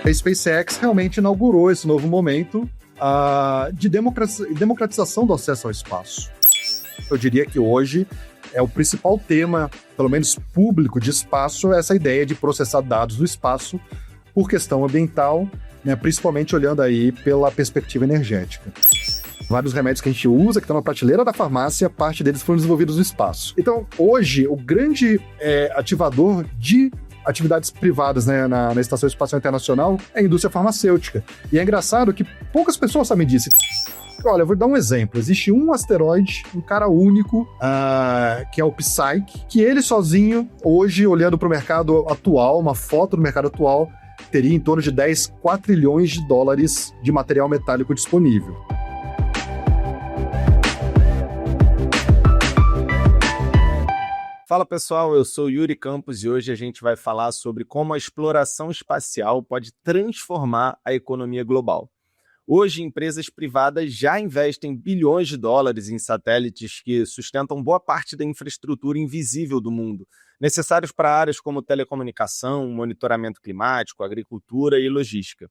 A SpaceX realmente inaugurou esse novo momento de democratização do acesso ao espaço. Eu diria que hoje é o principal tema, pelo menos público, de espaço, essa ideia de processar dados do espaço por questão ambiental, né, principalmente olhando aí pela perspectiva energética. Vários remédios que a gente usa, que estão na prateleira da farmácia, parte deles foram desenvolvidos no espaço. Então, hoje, o grande ativador de atividades privadas, né, na Estação Espacial Internacional é a indústria farmacêutica. E é engraçado que poucas pessoas sabem disso. Olha, eu vou dar um exemplo. Existe um asteroide, um cara único, que é o Psyche, que ele sozinho, hoje, olhando para o mercado atual, uma foto do mercado atual, teria em torno de 10 quatrilhões de dólares de material metálico disponível. Fala pessoal, eu sou Yuri Campos e hoje a gente vai falar sobre como a exploração espacial pode transformar a economia global. Hoje, empresas privadas já investem bilhões de dólares em satélites que sustentam boa parte da infraestrutura invisível do mundo, necessários para áreas como telecomunicação, monitoramento climático, agricultura e logística.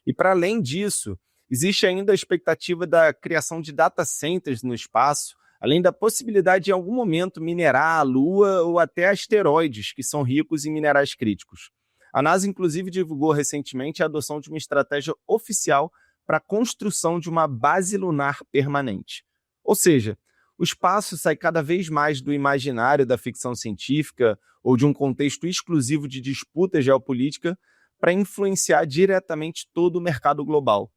E para além disso, existe ainda a expectativa da criação de data centers no espaço, além da possibilidade de, em algum momento, minerar a Lua ou até asteroides, que são ricos em minerais críticos. A NASA, inclusive, divulgou recentemente a adoção de uma estratégia oficial para a construção de uma base lunar permanente. Ou seja, o espaço sai cada vez mais do imaginário da ficção científica ou de um contexto exclusivo de disputa geopolítica para influenciar diretamente todo o mercado global.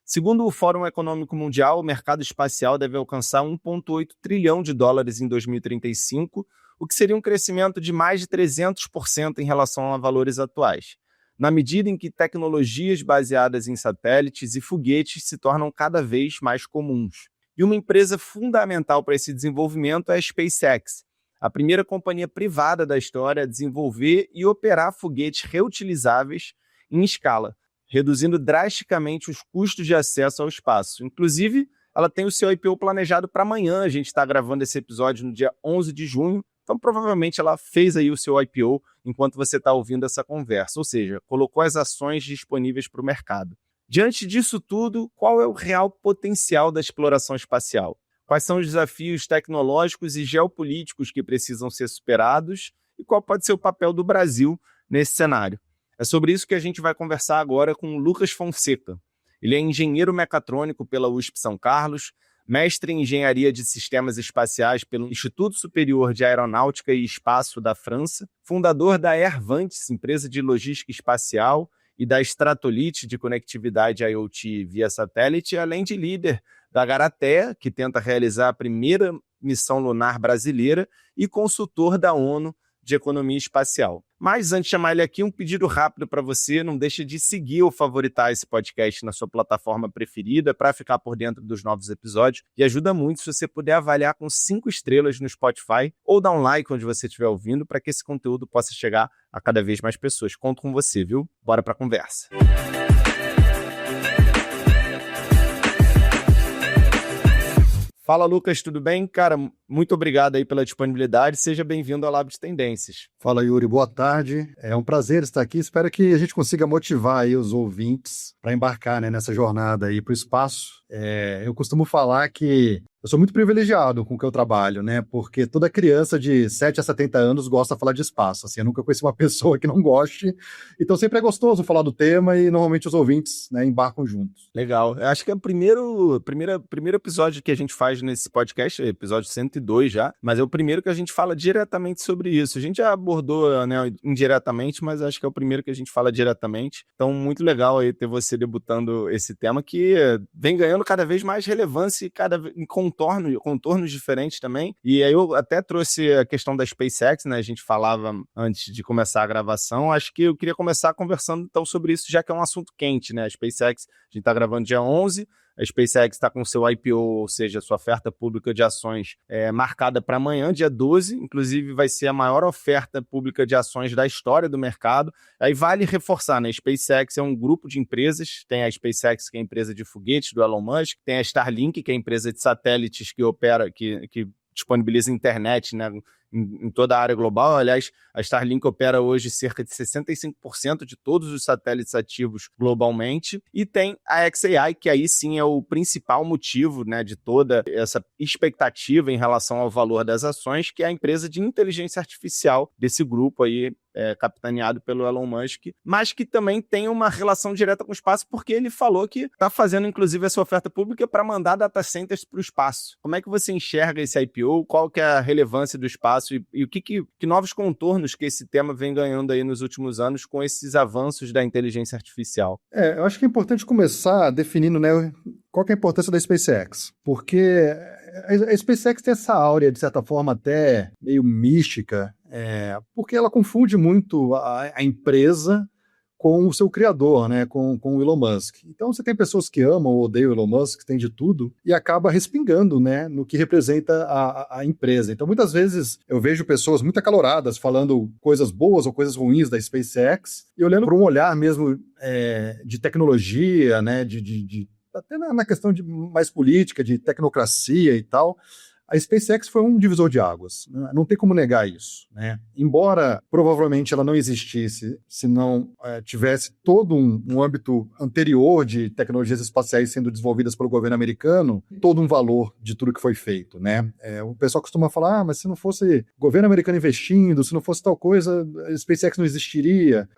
Segundo o Fórum Econômico Mundial, o mercado espacial deve alcançar 1,8 trilhão de dólares em 2035, o que seria um crescimento de mais de 300% em relação a valores atuais, na medida em que tecnologias baseadas em satélites e foguetes se tornam cada vez mais comuns. E uma empresa fundamental para esse desenvolvimento é a SpaceX, a primeira companhia privada da história a desenvolver e operar foguetes reutilizáveis em escala, reduzindo drasticamente os custos de acesso ao espaço. Inclusive, ela tem o seu IPO planejado para amanhã. A gente está gravando esse episódio no dia 11 de junho, então provavelmente ela fez aí o seu IPO enquanto você está ouvindo essa conversa, ou seja, colocou as ações disponíveis para o mercado. Diante disso tudo, qual é o real potencial da exploração espacial? Quais são os desafios tecnológicos e geopolíticos que precisam ser superados e qual pode ser o papel do Brasil nesse cenário? É sobre isso que a gente vai conversar agora com o Lucas Fonseca. Ele é engenheiro mecatrônico pela USP São Carlos, mestre em engenharia de sistemas espaciais pelo Instituto Superior de Aeronáutica e Espaço da França, fundador da Airvantis, empresa de logística espacial, e da Stratolite de conectividade IoT via satélite, além de líder da Garatea, que tenta realizar a primeira missão lunar brasileira, e consultor da ONU de economia espacial. Mas antes de chamar ele aqui, um pedido rápido para você, não deixe de seguir ou favoritar esse podcast na sua plataforma preferida para ficar por dentro dos novos episódios e ajuda muito se você puder avaliar com 5 estrelas no Spotify ou dar um like onde você estiver ouvindo para que esse conteúdo possa chegar a cada vez mais pessoas. Conto com você, viu? Bora para a conversa. Fala, Lucas, tudo bem? Cara, muito obrigado aí pela disponibilidade. Seja bem-vindo ao Lab de Tendências. Fala, Yuri, boa tarde. É um prazer estar aqui. Espero que a gente consiga motivar aí os ouvintes para embarcar, né, nessa jornada aí para o espaço. Eu costumo falar que eu sou muito privilegiado com o que eu trabalho, né? Porque toda criança de 7 a 70 anos gosta de falar de espaço. Assim, eu nunca conheci uma pessoa que não goste. Então sempre é gostoso falar do tema e normalmente os ouvintes, né, embarcam juntos. Legal. Eu acho que é o primeiro episódio que a gente faz nesse podcast, episódio 102 já, mas é o primeiro que a gente fala diretamente sobre isso. A gente já abordou, né, indiretamente, mas acho que é o primeiro que a gente fala diretamente. Então, muito legal aí ter você debutando esse tema que vem ganhando cada vez mais relevância e em contornos diferentes também. E aí eu até trouxe a questão da SpaceX, né? A gente falava antes de começar a gravação. Acho que eu queria começar conversando então sobre isso, já que é um assunto quente, né? A SpaceX, a gente está gravando dia 11, a SpaceX está com seu IPO, ou seja, sua oferta pública de ações marcada para amanhã, dia 12. Inclusive, vai ser a maior oferta pública de ações da história do mercado. Aí vale reforçar, né? A SpaceX é um grupo de empresas. Tem a SpaceX, que é a empresa de foguetes do Elon Musk. Tem a Starlink, que é a empresa de satélites que opera, que disponibiliza internet, né, em toda a área global. Aliás, a Starlink opera hoje cerca de 65% de todos os satélites ativos globalmente. E tem a xAI, que aí sim é o principal motivo, né, de toda essa expectativa em relação ao valor das ações, que é a empresa de inteligência artificial desse grupo aí, capitaneado pelo Elon Musk, mas que também tem uma relação direta com o espaço, porque ele falou que está fazendo, inclusive, essa oferta pública para mandar data centers para o espaço. Como é que você enxerga esse IPO? Qual que é a relevância do espaço e o que novos contornos que esse tema vem ganhando aí nos últimos anos com esses avanços da inteligência artificial? Eu acho que é importante começar definindo, né, qual que é a importância da SpaceX, porque a SpaceX tem essa áurea, de certa forma, até meio mística, porque ela confunde muito a empresa com o seu criador, né, com o Elon Musk. Então você tem pessoas que amam ou odeiam o Elon Musk, tem de tudo, e acaba respingando, né, no que representa a empresa. Então muitas vezes eu vejo pessoas muito acaloradas falando coisas boas ou coisas ruins da SpaceX, e olhando por um olhar mesmo de tecnologia, né, até na questão mais política, de tecnocracia e tal. A SpaceX foi um divisor de águas, né? Não tem como negar isso, né? Embora provavelmente ela não existisse se não tivesse todo um âmbito anterior de tecnologias espaciais sendo desenvolvidas pelo governo americano, todo um valor de tudo que foi feito, né? O pessoal costuma falar, mas se não fosse o governo americano investindo, se não fosse tal coisa, a SpaceX não existiria.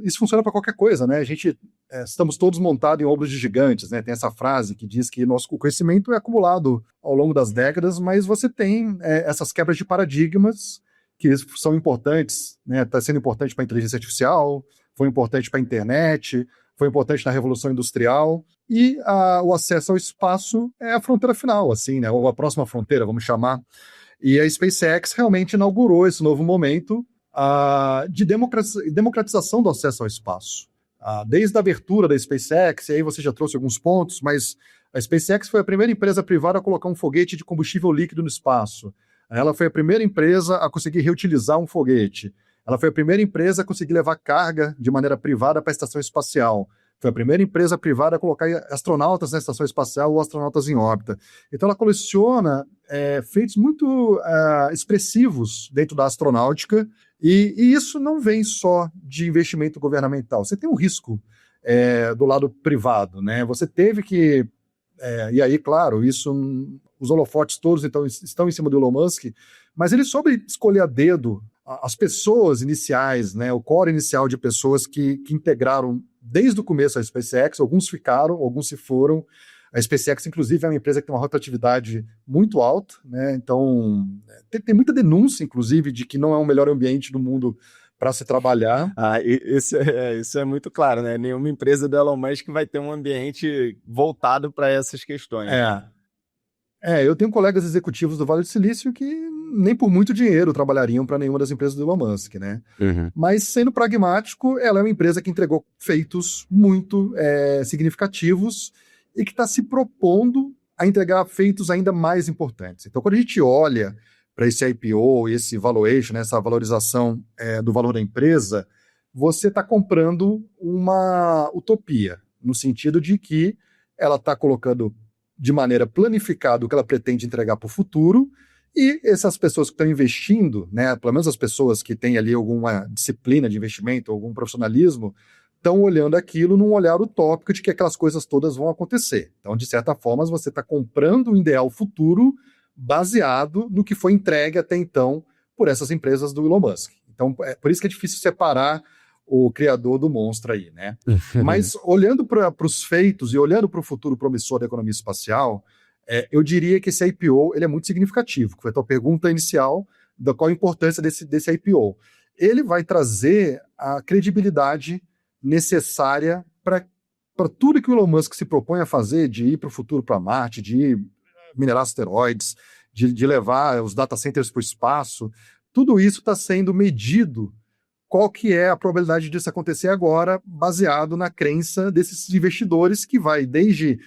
Isso funciona para qualquer coisa, né? A gente estamos todos montados em ombros de gigantes, né? Tem essa frase que diz que o conhecimento é acumulado ao longo das décadas, mas você tem essas quebras de paradigmas que são importantes, né? Está sendo importante para a inteligência artificial, foi importante para a internet, foi importante na Revolução Industrial, e o acesso ao espaço é a fronteira final, assim, né? Ou a próxima fronteira, vamos chamar. E a SpaceX realmente inaugurou esse novo momento de democratização do acesso ao espaço. Desde a abertura da SpaceX, e aí você já trouxe alguns pontos, mas a SpaceX foi a primeira empresa privada a colocar um foguete de combustível líquido no espaço. Ela foi a primeira empresa a conseguir reutilizar um foguete. Ela foi a primeira empresa a conseguir levar carga de maneira privada para a estação espacial. Foi a primeira empresa privada a colocar astronautas na estação espacial ou astronautas em órbita. Então ela coleciona feitos muito expressivos dentro da astronáutica, e isso não vem só de investimento governamental. Você tem um risco do lado privado, né? Você teve que... e aí, claro, os holofotes todos então, estão em cima do Elon Musk, mas ele soube escolher a dedo as pessoas iniciais, né, o core inicial de pessoas que integraram desde o começo a SpaceX. Alguns ficaram, alguns se foram. A SpaceX, inclusive, é uma empresa que tem uma rotatividade muito alta, né? Então tem muita denúncia, inclusive, de que não é o melhor ambiente do mundo para se trabalhar. Isso é muito claro, né? Nenhuma empresa do Elon Musk vai ter um ambiente voltado para essas questões. Eu tenho colegas executivos do Vale do Silício que nem por muito dinheiro trabalhariam para nenhuma das empresas do Elon Musk, né? Uhum. Mas, sendo pragmático, ela é uma empresa que entregou feitos muito significativos e que está se propondo a entregar feitos ainda mais importantes. Então, quando a gente olha para esse IPO, esse valuation, né, essa valorização do valor da empresa, você está comprando uma utopia, no sentido de que ela está colocando de maneira planificada o que ela pretende entregar para o futuro, e essas pessoas que estão investindo, né, pelo menos as pessoas que têm ali alguma disciplina de investimento, algum profissionalismo, estão olhando aquilo num olhar utópico de que aquelas coisas todas vão acontecer. Então, de certa forma, você está comprando um ideal futuro baseado no que foi entregue até então por essas empresas do Elon Musk. Então, por isso que é difícil separar o criador do monstro aí, né? Mas olhando para os feitos e olhando para o futuro promissor da economia espacial, eu diria que esse IPO ele é muito significativo, que foi a tua pergunta inicial, da qual a importância desse IPO. Ele vai trazer a credibilidade necessária para tudo que o Elon Musk se propõe a fazer, de ir para o futuro para Marte, de ir minerar asteroides, de levar os data centers para o espaço. Tudo isso está sendo medido. Qual que é a probabilidade disso acontecer agora, baseado na crença desses investidores, que vai desde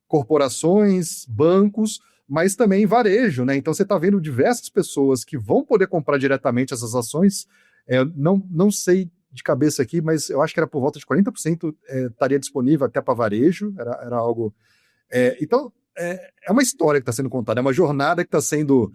corporações, bancos, mas também varejo, né? Então você está vendo diversas pessoas que vão poder comprar diretamente essas ações. Não sei de cabeça aqui, mas eu acho que era por volta de 40% estaria disponível até para varejo, era algo... Então, é uma história que está sendo contada, é uma jornada que está sendo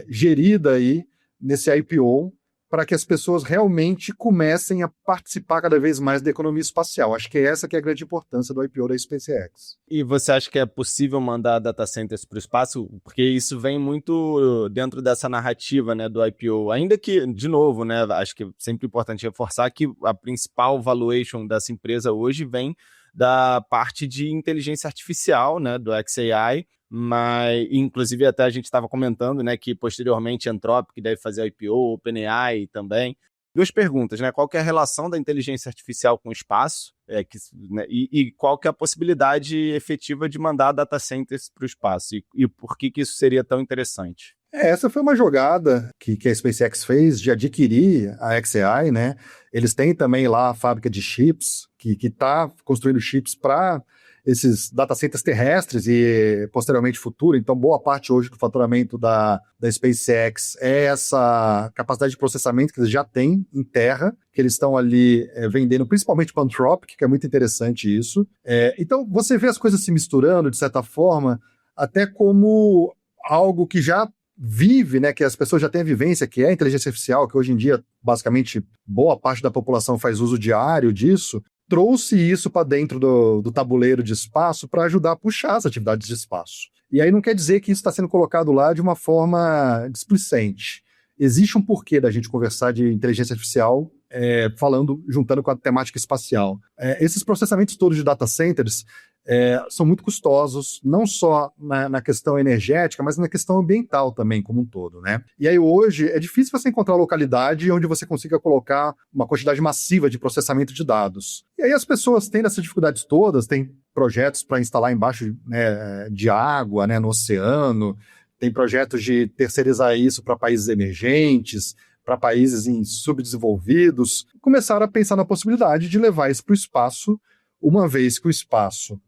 gerida aí nesse IPO, para que as pessoas realmente comecem a participar cada vez mais da economia espacial. Acho que essa que é a grande importância do IPO da SpaceX. E você acha que é possível mandar data centers para o espaço? Porque isso vem muito dentro dessa narrativa, né, do IPO. Ainda que, de novo, né, acho que é sempre importante reforçar que a principal valuation dessa empresa hoje vem da parte de inteligência artificial, né, do xAI, mas inclusive até a gente estava comentando, né, que posteriormente Anthropic deve fazer IPO, OpenAI também. Duas perguntas, né? Qual que é a relação da inteligência artificial com o espaço? Né, e qual que é a possibilidade efetiva de mandar data centers para o espaço? E por que isso seria tão interessante? Essa foi uma jogada que a SpaceX fez de adquirir a xAI, né? Eles têm também lá a fábrica de chips, que está construindo chips para esses data centers terrestres e posteriormente futuro. Então, boa parte hoje do faturamento da SpaceX é essa capacidade de processamento que eles já têm em terra, que eles estão ali vendendo principalmente para Anthropic, que é muito interessante isso. Então, você vê as coisas se misturando, de certa forma, até como algo que já vive, né, que as pessoas já têm a vivência, que é a inteligência artificial, que hoje em dia, basicamente, boa parte da população faz uso diário disso, trouxe isso para dentro do tabuleiro de espaço para ajudar a puxar as atividades de espaço. E aí não quer dizer que isso está sendo colocado lá de uma forma displicente. Existe um porquê da gente conversar de inteligência artificial juntando com a temática espacial. Esses processamentos todos de data centers são muito custosos, não só na questão energética, mas na questão ambiental também, como um todo, né? E aí hoje é difícil você encontrar localidade onde você consiga colocar uma quantidade massiva de processamento de dados. E aí as pessoas tendo essas dificuldades todas, tem projetos para instalar embaixo, né, de água, né, no oceano, tem projetos de terceirizar isso para países emergentes, para países subdesenvolvidos, começaram a pensar na possibilidade de levar isso para o espaço, uma vez que o espaço,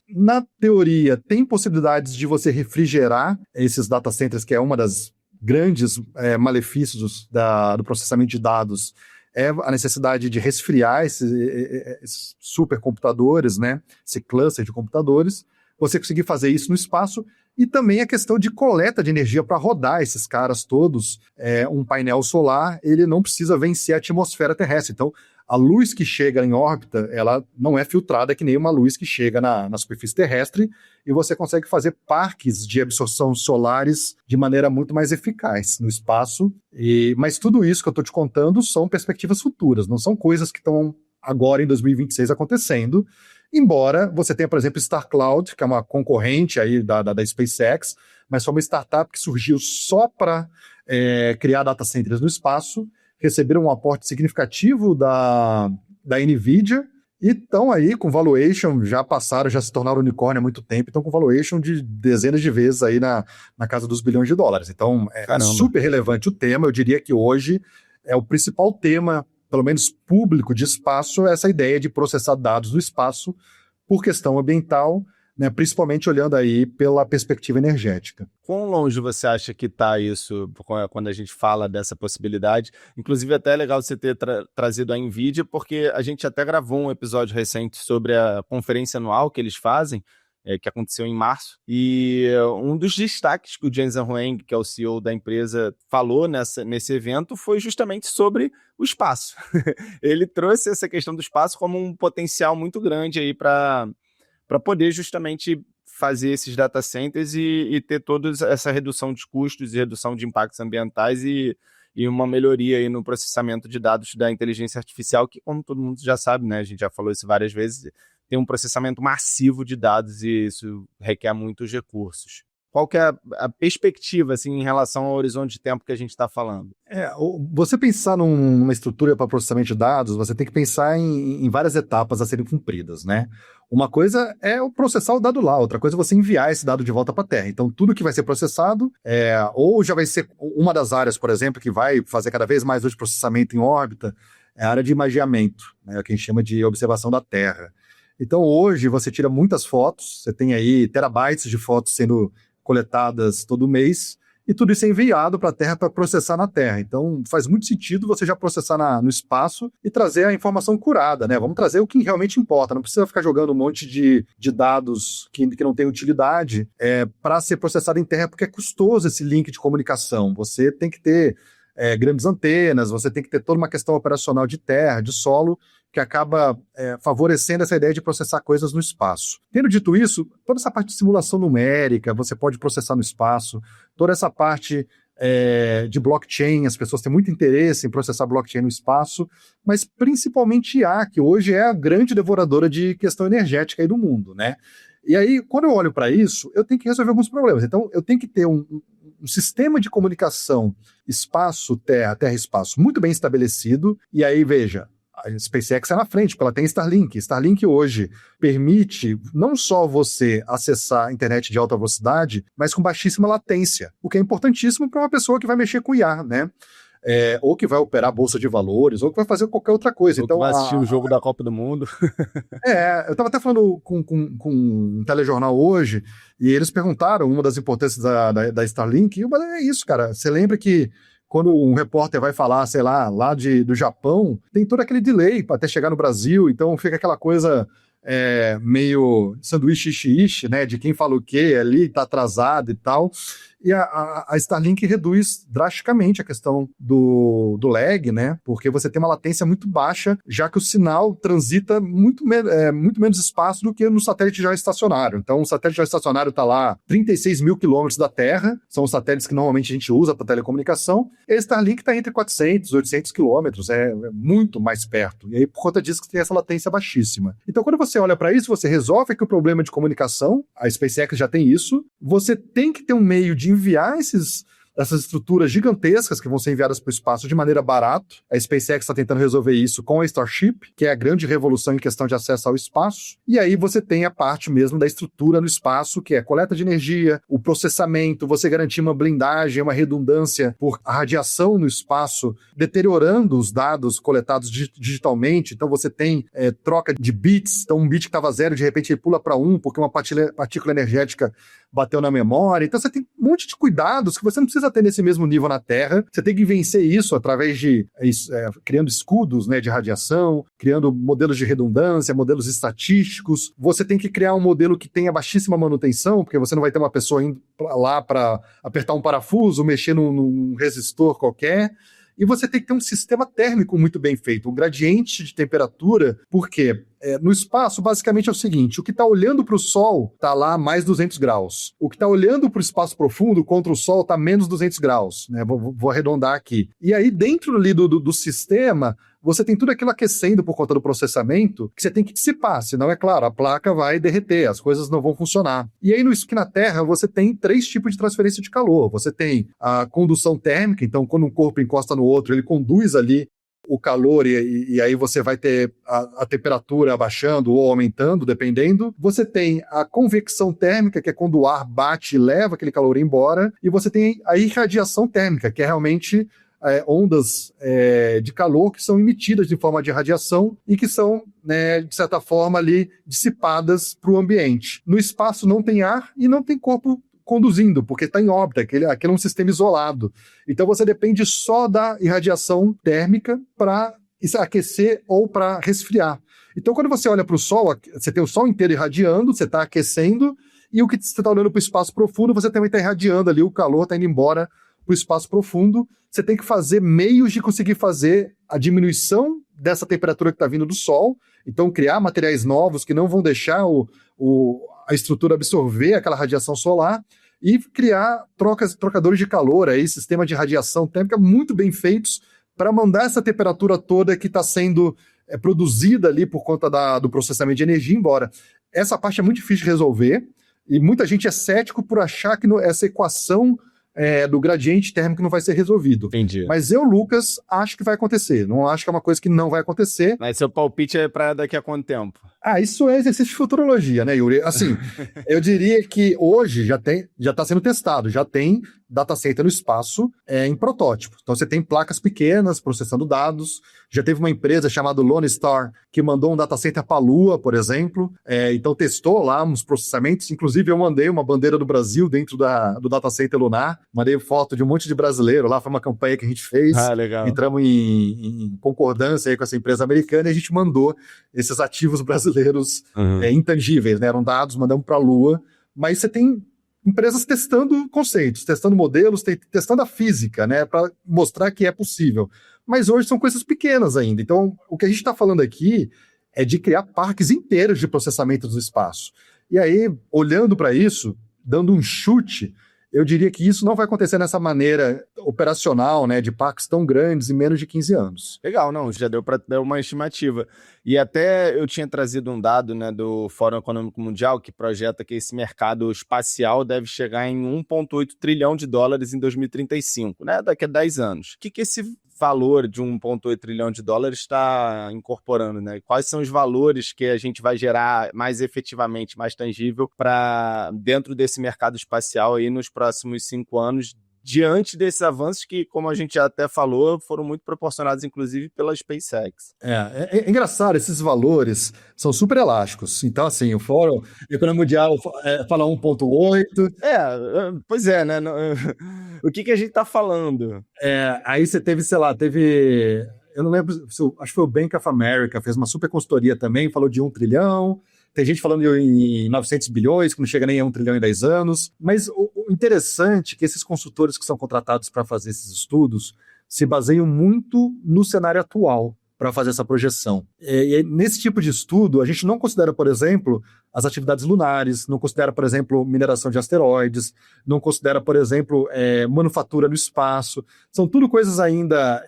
na teoria, tem possibilidades de você refrigerar esses data centers, que é uma das grandes malefícios do processamento de dados, é a necessidade de resfriar esses supercomputadores, né, esse cluster de computadores, você conseguir fazer isso no espaço, e também a questão de coleta de energia para rodar esses caras todos. Um painel solar, ele não precisa vencer a atmosfera terrestre. Então, a luz que chega em órbita, ela não é filtrada que nem uma luz que chega na superfície terrestre, e você consegue fazer parques de absorção solares de maneira muito mais eficaz no espaço. Mas tudo isso que eu estou te contando são perspectivas futuras, não são coisas que estão agora em 2026 acontecendo. Embora você tenha, por exemplo, StarCloud, que é uma concorrente aí da SpaceX, mas foi uma startup que surgiu só para criar data centers no espaço, receberam um aporte significativo da NVIDIA e estão aí com valuation, já se tornaram unicórnio há muito tempo, estão com valuation de dezenas de vezes aí na casa dos bilhões de dólares. Então, super relevante o tema. Eu diria que hoje é o principal tema, pelo menos público, de espaço, essa ideia de processar dados do espaço por questão ambiental, né, principalmente olhando aí pela perspectiva energética. Quão longe você acha que está isso quando a gente fala dessa possibilidade? Inclusive, até é legal você ter trazido a NVIDIA, porque a gente até gravou um episódio recente sobre a conferência anual que eles fazem, que aconteceu em março, e um dos destaques que o Jensen Huang, que é o CEO da empresa, falou nesse evento foi justamente sobre o espaço. Ele trouxe essa questão do espaço como um potencial muito grande aí para poder justamente fazer esses data centers e ter toda essa redução de custos e redução de impactos ambientais e uma melhoria aí no processamento de dados da inteligência artificial, que, como todo mundo já sabe, né, a gente já falou isso várias vezes, tem um processamento massivo de dados e isso requer muitos recursos. Qual que é a perspectiva assim, em relação ao horizonte de tempo que a gente está falando? Você pensar numa estrutura para processamento de dados, você tem que pensar em várias etapas a serem cumpridas, né? Uma coisa é o processar o dado lá, outra coisa é você enviar esse dado de volta para a Terra. Então, tudo que vai ser processado, ou já vai ser uma das áreas, por exemplo, que vai fazer cada vez mais uso de processamento em órbita, é a área de imageamento, né, que a gente chama de observação da Terra. Então, hoje, você tira muitas fotos, você tem aí terabytes de fotos sendo coletadas todo mês, e tudo isso é enviado para a Terra para processar na Terra. Então faz muito sentido você já processar no espaço e trazer a informação curada, né? Vamos trazer o que realmente importa, não precisa ficar jogando um monte de dados que não tem utilidade para ser processado em Terra, porque é custoso esse link de comunicação. Você tem que ter grandes antenas, você tem que ter toda uma questão operacional de terra, de solo, que acaba favorecendo essa ideia de processar coisas no espaço. Tendo dito isso, toda essa parte de simulação numérica, você pode processar no espaço, toda essa parte de blockchain, as pessoas têm muito interesse em processar blockchain no espaço, mas principalmente IA, que hoje é a grande devoradora de questão energética aí do mundo, né? E aí, quando eu olho para isso, eu tenho que resolver alguns problemas. Então, eu tenho que ter um sistema de comunicação espaço-terra, terra-espaço muito bem estabelecido, e aí, veja, a SpaceX é na frente, porque ela tem Starlink. Starlink hoje permite não só você acessar a internet de alta velocidade, mas com baixíssima latência, o que é importantíssimo para uma pessoa que vai mexer com IA, né? Ou que vai operar a bolsa de valores, ou que vai fazer qualquer outra coisa. Ou então, que vai assistir o jogo da Copa do Mundo. Eu estava até falando com um telejornal hoje, e eles perguntaram uma das importâncias da Starlink, e eu falei, é isso, cara, você lembra que quando um repórter vai falar, sei lá do Japão, tem todo aquele delay para até chegar no Brasil, então fica aquela coisa meio sanduíche ishi, né, de quem fala o quê ali, tá atrasado e tal. E a Starlink reduz drasticamente a questão do lag, né? Porque você tem uma latência muito baixa, já que o sinal transita muito menos espaço do que no satélite geoestacionário. Então, o satélite geoestacionário está lá 36 mil quilômetros da Terra, são os satélites que normalmente a gente usa para telecomunicação, e a Starlink está entre 400 e 800 quilômetros, é muito mais perto. E aí, por conta disso, que tem essa latência baixíssima. Então, quando você olha para isso, você resolve aqui o problema de comunicação, a SpaceX já tem isso, você tem que ter um meio de enviar essas estruturas gigantescas que vão ser enviadas para o espaço de maneira barata. A SpaceX está tentando resolver isso com a Starship, que é a grande revolução em questão de acesso ao espaço. E aí você tem a parte mesmo da estrutura no espaço, que é a coleta de energia, o processamento, você garantir uma blindagem, uma redundância por a radiação no espaço, deteriorando os dados coletados digitalmente. Então você tem troca de bits, então um bit que estava 0, de repente ele pula para 1, porque uma partícula energética bateu na memória. Então você tem um monte de cuidados que você não precisa ter nesse mesmo nível na Terra. Você tem que vencer isso através de criando escudos, né, de radiação, criando modelos de redundância, modelos estatísticos. Você tem que criar um modelo que tenha baixíssima manutenção, porque você não vai ter uma pessoa indo lá para apertar um parafuso, mexer num resistor qualquer. E você tem que ter um sistema térmico muito bem feito, um gradiente de temperatura, porque no espaço, basicamente é o seguinte, o que está olhando para o Sol está lá mais 200 graus. O que está olhando para o espaço profundo contra o Sol está menos 200 graus. Né? Vou arredondar aqui. E aí, dentro ali do sistema, você tem tudo aquilo aquecendo por conta do processamento que você tem que dissipar, senão, é claro, a placa vai derreter, as coisas não vão funcionar. E aí, aqui na Terra, você tem 3 tipos de transferência de calor. Você tem a condução térmica, então quando um corpo encosta no outro, ele conduz ali o calor e aí você vai ter a temperatura abaixando ou aumentando, dependendo. Você tem a convecção térmica, que é quando o ar bate e leva aquele calor embora, e você tem a irradiação térmica, que é realmente ondas de calor que são emitidas de forma de radiação e que são, né, de certa forma, ali dissipadas para o ambiente. No espaço não tem ar e não tem corpo conduzindo, porque está em órbita, aquele é um sistema isolado. Então você depende só da irradiação térmica para aquecer ou para resfriar. Então quando você olha para o Sol, você tem o Sol inteiro irradiando, você está aquecendo, e o que você está olhando para o espaço profundo, você também está irradiando ali, o calor está indo embora para o espaço profundo. Você tem que fazer meios de conseguir fazer a diminuição dessa temperatura que está vindo do Sol, então criar materiais novos que não vão deixar a estrutura absorver aquela radiação solar e criar trocadores de calor, aí, sistema de radiação térmica muito bem feitos para mandar essa temperatura toda que está sendo produzida ali por conta do processamento de energia embora. Essa parte é muito difícil de resolver e muita gente é cético por achar que essa equação do gradiente térmico não vai ser resolvido. Entendi. Mas eu, Lucas, acho que vai acontecer. Não acho que é uma coisa que não vai acontecer. Mas seu palpite é para daqui a quanto tempo? Isso é exercício de futurologia, né, Yuri? Assim, eu diria que hoje já está sendo testado, já tem data center no espaço em protótipo. Então você tem placas pequenas processando dados. Já teve uma empresa chamada Lone Star que mandou um data center para a Lua, por exemplo. Então testou lá uns processamentos. Inclusive eu mandei uma bandeira do Brasil dentro do data center lunar. Mandei foto de um monte de brasileiro lá. Foi uma campanha que a gente fez. Legal. Entramos em concordância aí com essa empresa americana e a gente mandou esses ativos brasileiros intangíveis, né? Eram dados, mandamos para a Lua. Mas você tem empresas testando conceitos, testando modelos, testando a física, né, para mostrar que é possível. Mas hoje são coisas pequenas ainda. Então, o que a gente está falando aqui é de criar parques inteiros de processamento do espaço. E aí, olhando para isso, dando um chute, eu diria que isso não vai acontecer nessa maneira operacional, né, de parques tão grandes em menos de 15 anos. Legal, não, já deu para dar uma estimativa. E até eu tinha trazido um dado, né, do Fórum Econômico Mundial que projeta que esse mercado espacial deve chegar em 1,8 trilhão de dólares em 2035, né, daqui a 10 anos. O que esse valor de 1,8 trilhão de dólares está incorporando, né? Quais são os valores que a gente vai gerar mais efetivamente, mais tangível para dentro desse mercado espacial aí nos próximos 5 anos, diante desses avanços que, como a gente já até falou, foram muito proporcionados, inclusive, pela SpaceX. É engraçado, esses valores são super elásticos. Então, assim, o Fórum Econômico Mundial fala 1,8. Pois é, né? O que a gente está falando? Aí você teve, eu não lembro, acho que foi o Bank of America, fez uma super consultoria também, falou de 1 trilhão. Tem gente falando em 900 bilhões, que não chega nem a 1 trilhão em 10 anos. Mas o interessante é que esses consultores que são contratados para fazer esses estudos se baseiam muito no cenário atual para fazer essa projeção. E nesse tipo de estudo, a gente não considera, por exemplo, as atividades lunares, não considera, por exemplo, mineração de asteroides, não considera, por exemplo, manufatura no espaço. São tudo coisas ainda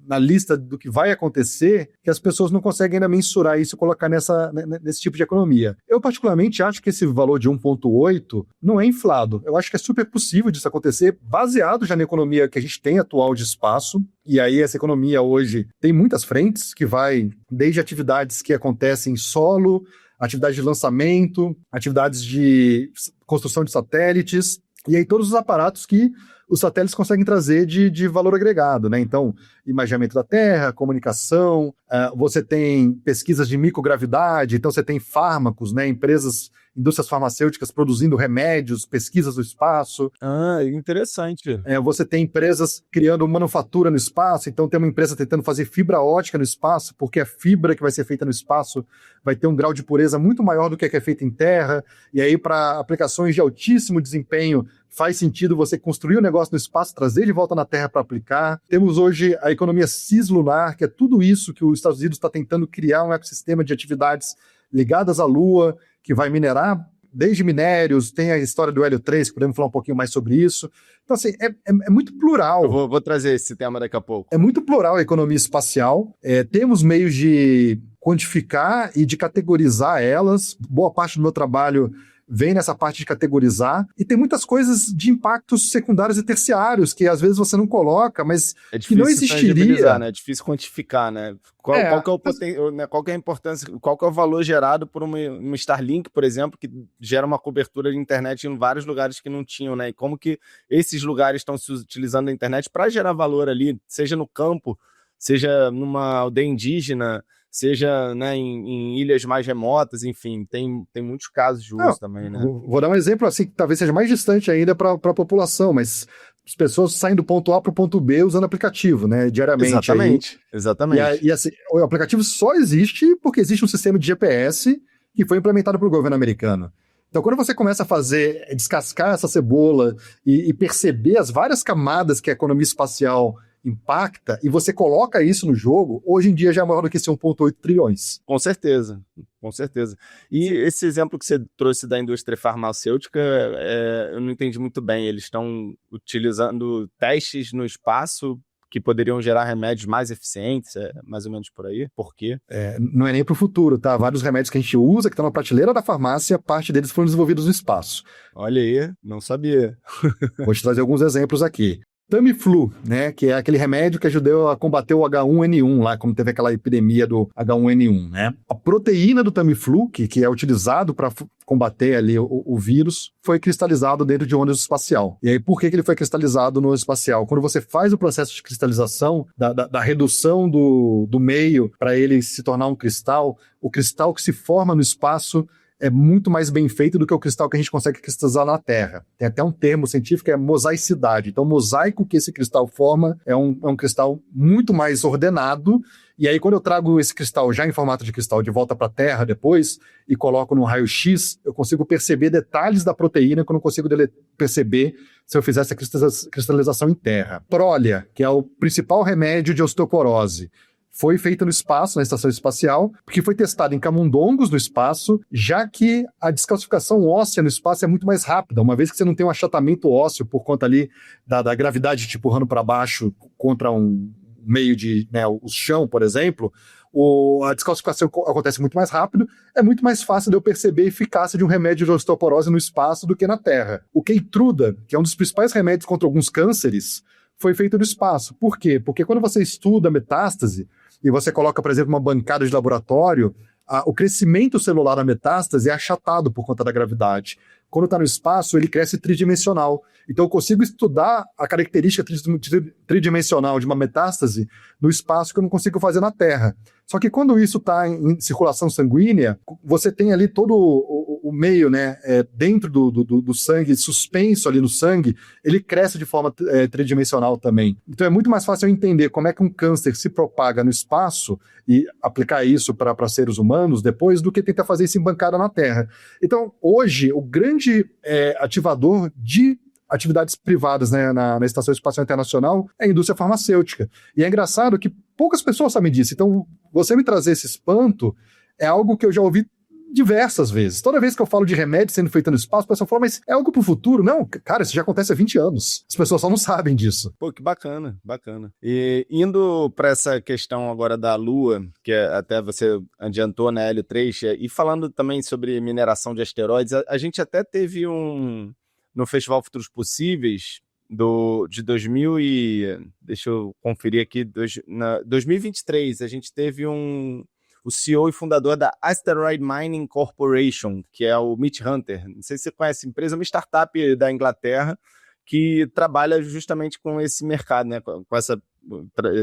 na lista do que vai acontecer que as pessoas não conseguem ainda mensurar isso e colocar nesse tipo de economia. Eu, particularmente, acho que esse valor de 1,8 não é inflado. Eu acho que é super possível disso acontecer, baseado já na economia que a gente tem atual de espaço. E aí essa economia hoje tem muitas frentes, que vai desde atividades que acontecem em solo, atividades de lançamento, atividades de construção de satélites, e aí todos os aparatos que os satélites conseguem trazer de valor agregado, né? Então, imaginamento da Terra, comunicação, você tem pesquisas de microgravidade, então você tem fármacos, né? Indústrias farmacêuticas produzindo remédios, pesquisas do espaço. Interessante. Você tem empresas criando manufatura no espaço, então tem uma empresa tentando fazer fibra ótica no espaço, porque a fibra que vai ser feita no espaço vai ter um grau de pureza muito maior do que é feita em terra, e aí para aplicações de altíssimo desempenho faz sentido você construir um negócio no espaço, trazer de volta na Terra para aplicar. Temos hoje a economia cislunar, que é tudo isso que os Estados Unidos está tentando criar um ecossistema de atividades ligadas à Lua, que vai minerar desde minérios, tem a história do hélio 3, que podemos falar um pouquinho mais sobre isso. Então, assim, é muito plural. Eu vou trazer esse tema daqui a pouco. É muito plural a economia espacial. Temos meios de quantificar e de categorizar elas. Boa parte do meu trabalho vem nessa parte de categorizar, e tem muitas coisas de impactos secundários e terciários que às vezes você não coloca, mas que não existiria. Né? É difícil quantificar, né? Qual que é a importância, qual que é o valor gerado por uma Starlink, por exemplo, que gera uma cobertura de internet em vários lugares que não tinham, né? E como que esses lugares estão se utilizando a internet para gerar valor ali, seja no campo, seja numa aldeia indígena, seja, né, em ilhas mais remotas, enfim, tem muitos casos de uso também, né? Vou dar um exemplo assim que talvez seja mais distante ainda para a população, mas as pessoas saem do ponto A para o ponto B usando aplicativo, né, diariamente. Exatamente. E assim, o aplicativo só existe porque existe um sistema de GPS que foi implementado pelo governo americano. Então, quando você começa a descascar essa cebola e perceber as várias camadas que a economia espacial impacta, e você coloca isso no jogo, hoje em dia já é maior do que esse 1,8 trilhões. Com certeza. E esse exemplo que você trouxe da indústria farmacêutica, eu não entendi muito bem. Eles estão utilizando testes no espaço que poderiam gerar remédios mais eficientes, mais ou menos por aí? Por quê? Não é nem para o futuro, tá? Vários remédios que a gente usa, que estão na prateleira da farmácia, parte deles foram desenvolvidos no espaço. Olha aí, não sabia. Vou te trazer alguns exemplos aqui. Tamiflu, né, que é aquele remédio que ajudou a combater o H1N1, lá, como teve aquela epidemia do H1N1, né? A proteína do Tamiflu, que é utilizado para combater ali o vírus, foi cristalizado dentro de um ônibus espacial. E aí, por que ele foi cristalizado no espacial? Quando você faz o processo de cristalização, da redução do meio para ele se tornar um cristal, o cristal que se forma no espaço é muito mais bem feito do que o cristal que a gente consegue cristalizar na Terra. Tem até um termo científico que é mosaicidade. Então, o mosaico que esse cristal forma é um cristal muito mais ordenado. E aí, quando eu trago esse cristal já em formato de cristal de volta para a Terra depois e coloco no raio-x, eu consigo perceber detalhes da proteína que eu não consigo perceber se eu fizesse a cristalização em terra. Prolia, que é o principal remédio de osteoporose, foi feita no espaço, na estação espacial, porque foi testada em camundongos no espaço, já que a descalcificação óssea no espaço é muito mais rápida, uma vez que você não tem um achatamento ósseo por conta ali da gravidade te empurrando para baixo contra um meio de, né, o chão, por exemplo, a descalcificação acontece muito mais rápido, é muito mais fácil de eu perceber a eficácia de um remédio de osteoporose no espaço do que na Terra. O Keytruda, que é um dos principais remédios contra alguns cânceres, foi feito no espaço. Por quê? Porque quando você estuda metástase, e você coloca, por exemplo, uma bancada de laboratório, o crescimento celular da metástase é achatado por conta da gravidade. Quando está no espaço, ele cresce tridimensional. Então, eu consigo estudar a característica tridimensional de uma metástase no espaço que eu não consigo fazer na Terra. Só que quando isso está em circulação sanguínea, você tem ali todo o meio, né, dentro do sangue, suspenso ali no sangue, ele cresce de forma tridimensional também. Então, é muito mais fácil eu entender como é que um câncer se propaga no espaço e aplicar isso para seres humanos depois do que tentar fazer isso em bancada na Terra. Então, hoje, o grande ativador de atividades privadas, né, na Estação Espacial Internacional é a indústria farmacêutica. E é engraçado que poucas pessoas sabem disso. Então, você me trazer esse espanto é algo que eu já ouvi diversas vezes. Toda vez que eu falo de remédio sendo feito no espaço, o pessoal fala, mas é algo pro futuro? Não, cara, isso já acontece há 20 anos. As pessoas só não sabem disso. Pô, que bacana, bacana. E indo para essa questão agora da Lua, que até você adiantou na Hélio 3, e falando também sobre mineração de asteroides, a gente até teve no Festival Futuros Possíveis, de 2000 e... Deixa eu conferir aqui. 2023, a gente teve o CEO e fundador da Asteroid Mining Corporation, que é o Mitch Hunter. Não sei se você conhece a empresa, é uma startup da Inglaterra que trabalha justamente com esse mercado, né?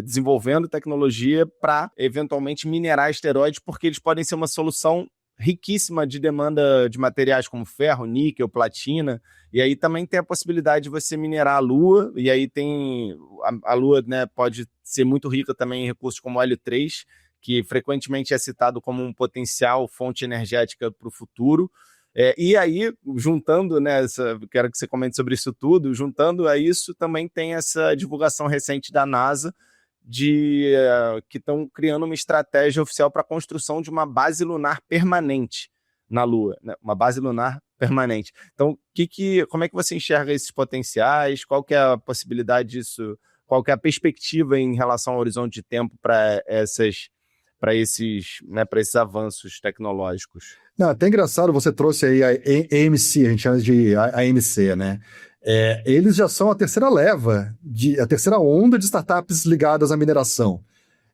Desenvolvendo tecnologia para, eventualmente, minerar asteroides, porque eles podem ser uma solução riquíssima de demanda de materiais como ferro, níquel, platina, e aí também tem a possibilidade de você minerar a Lua, e aí tem a Lua, né, pode ser muito rica também em recursos como o hélio 3, que frequentemente é citado como um potencial fonte energética para o futuro. E aí, juntando, né, quero que você comente sobre isso tudo, juntando a isso também tem essa divulgação recente da NASA, que estão criando uma estratégia oficial para a construção de uma base lunar permanente na Lua, né? Uma base lunar permanente. Então, como é que você enxerga esses potenciais? Qual que é a possibilidade disso? Qual que é a perspectiva em relação ao horizonte de tempo para esses avanços tecnológicos? Não, até engraçado, você trouxe aí a AMC, a gente chama de AMC, né? Eles já são a terceira a terceira onda de startups ligadas à mineração.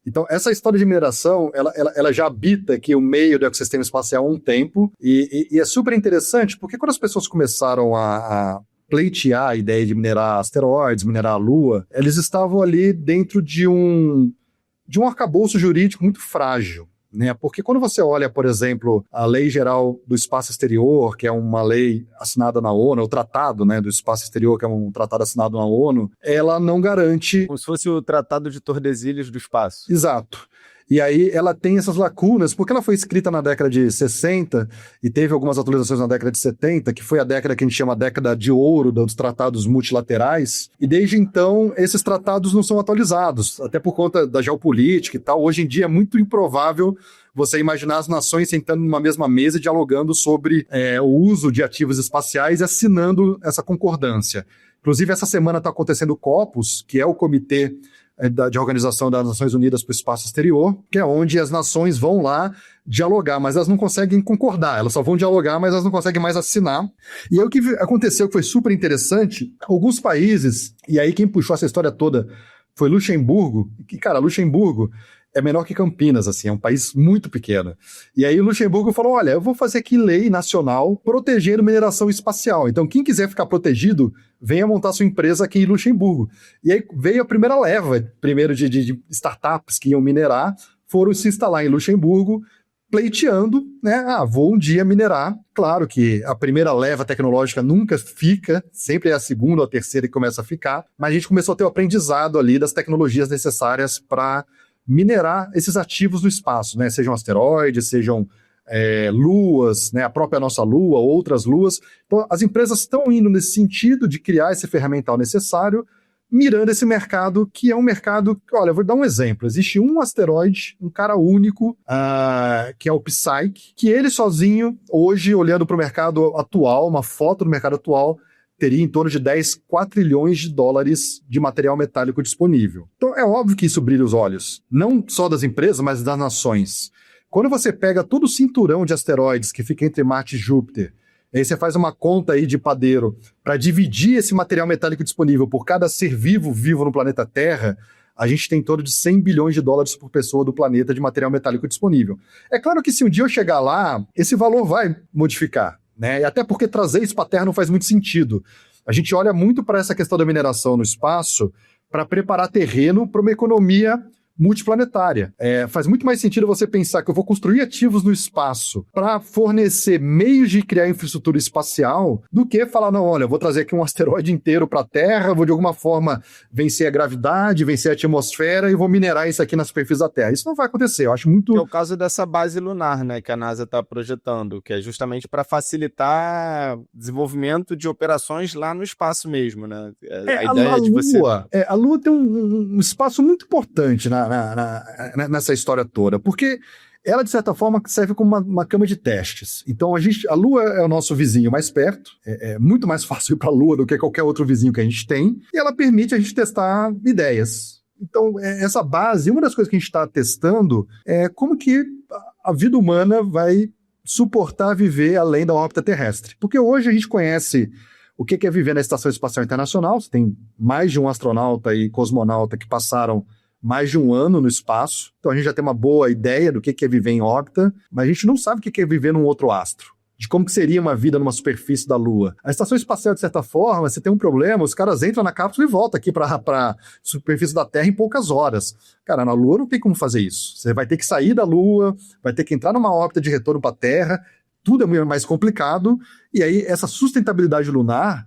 Então, essa história de mineração, ela já habita aqui o meio do ecossistema espacial há um tempo, e é super interessante, porque quando as pessoas começaram a pleitear a ideia de minerar asteroides, minerar a Lua, eles estavam ali dentro de um arcabouço jurídico muito frágil, né? Porque quando você olha, por exemplo, a Lei Geral do Espaço Exterior, que é uma lei assinada na ONU, o Tratado, né, do Espaço Exterior, que é um tratado assinado na ONU, ela não garante... Como se fosse o Tratado de Tordesilhas do Espaço. Exato. E aí ela tem essas lacunas, porque ela foi escrita na década de 60 e teve algumas atualizações na década de 70, que foi a década que a gente chama a década de ouro dos tratados multilaterais, e desde então esses tratados não são atualizados, até por conta da geopolítica e tal. Hoje em dia é muito improvável você imaginar as nações sentando numa mesma mesa e dialogando sobre o uso de ativos espaciais e assinando essa concordância. Inclusive, essa semana está acontecendo o COPUS, que é o Comitê de Organização das Nações Unidas para o Espaço Exterior, que é onde as nações vão lá dialogar, mas elas não conseguem concordar, elas só vão dialogar, mas elas não conseguem mais assinar. E aí o que aconteceu que foi super interessante, alguns países, e aí quem puxou essa história toda foi Luxemburgo, e cara, Luxemburgo é menor que Campinas, assim, é um país muito pequeno. E aí o Luxemburgo falou, olha, eu vou fazer aqui lei nacional protegendo mineração espacial. Então quem quiser ficar protegido, venha montar sua empresa aqui em Luxemburgo. E aí veio a primeira leva, primeiro de startups que iam minerar, foram se instalar em Luxemburgo, pleiteando, né? Vou um dia minerar. Claro que a primeira leva tecnológica nunca fica, sempre é a segunda ou a terceira que começa a ficar, mas a gente começou a ter o aprendizado ali das tecnologias necessárias para minerar esses ativos no espaço, né? Sejam asteroides, sejam luas, né? A própria nossa lua, outras luas. Então, as empresas estão indo nesse sentido de criar esse ferramental necessário, mirando esse mercado, que é um mercado... Olha, eu vou dar um exemplo. Existe um asteroide, um cara único, que é o Psyche, que ele sozinho, hoje, olhando para o mercado atual, uma foto do mercado atual, teria em torno de 10 quatrilhões de dólares de material metálico disponível. Então é óbvio que isso brilha os olhos, não só das empresas, mas das nações. Quando você pega todo o cinturão de asteroides que fica entre Marte e Júpiter, aí você faz uma conta aí de padeiro para dividir esse material metálico disponível por cada ser vivo no planeta Terra, a gente tem em torno de 100 bilhões de dólares por pessoa do planeta de material metálico disponível. É claro que se um dia eu chegar lá, esse valor vai modificar, né? E até porque trazer isso para a Terra não faz muito sentido. A gente olha muito para essa questão da mineração no espaço para preparar terreno para uma economia multiplanetária. Faz muito mais sentido você pensar que eu vou construir ativos no espaço para fornecer meios de criar infraestrutura espacial do que falar, não, olha, eu vou trazer aqui um asteroide inteiro para a Terra, vou de alguma forma vencer a gravidade, vencer a atmosfera e vou minerar isso aqui na superfície da Terra. Isso não vai acontecer, eu acho muito... É o caso dessa base lunar, né, que a NASA está projetando, que é justamente para facilitar desenvolvimento de operações lá no espaço mesmo, né? A ideia de você... A Lua tem um espaço muito importante nessa história toda, porque ela, de certa forma, serve como uma cama de testes. Então, a Lua é o nosso vizinho mais perto, é muito mais fácil ir para a Lua do que qualquer outro vizinho que a gente tem, e ela permite a gente testar ideias. Então, essa base, uma das coisas que a gente está testando é como que a vida humana vai suportar viver além da órbita terrestre. Porque hoje a gente conhece o que é viver na Estação Espacial Internacional, você tem mais de um astronauta e cosmonauta que passaram mais de um ano no espaço, então a gente já tem uma boa ideia do que é viver em órbita, mas a gente não sabe o que é viver num outro astro, de como que seria uma vida numa superfície da Lua. A Estação Espacial, de certa forma, você tem um problema, os caras entram na cápsula e voltam aqui para a superfície da Terra em poucas horas. Cara, na Lua não tem como fazer isso. Você vai ter que sair da Lua, vai ter que entrar numa órbita de retorno para a Terra, tudo é muito mais complicado, e aí essa sustentabilidade lunar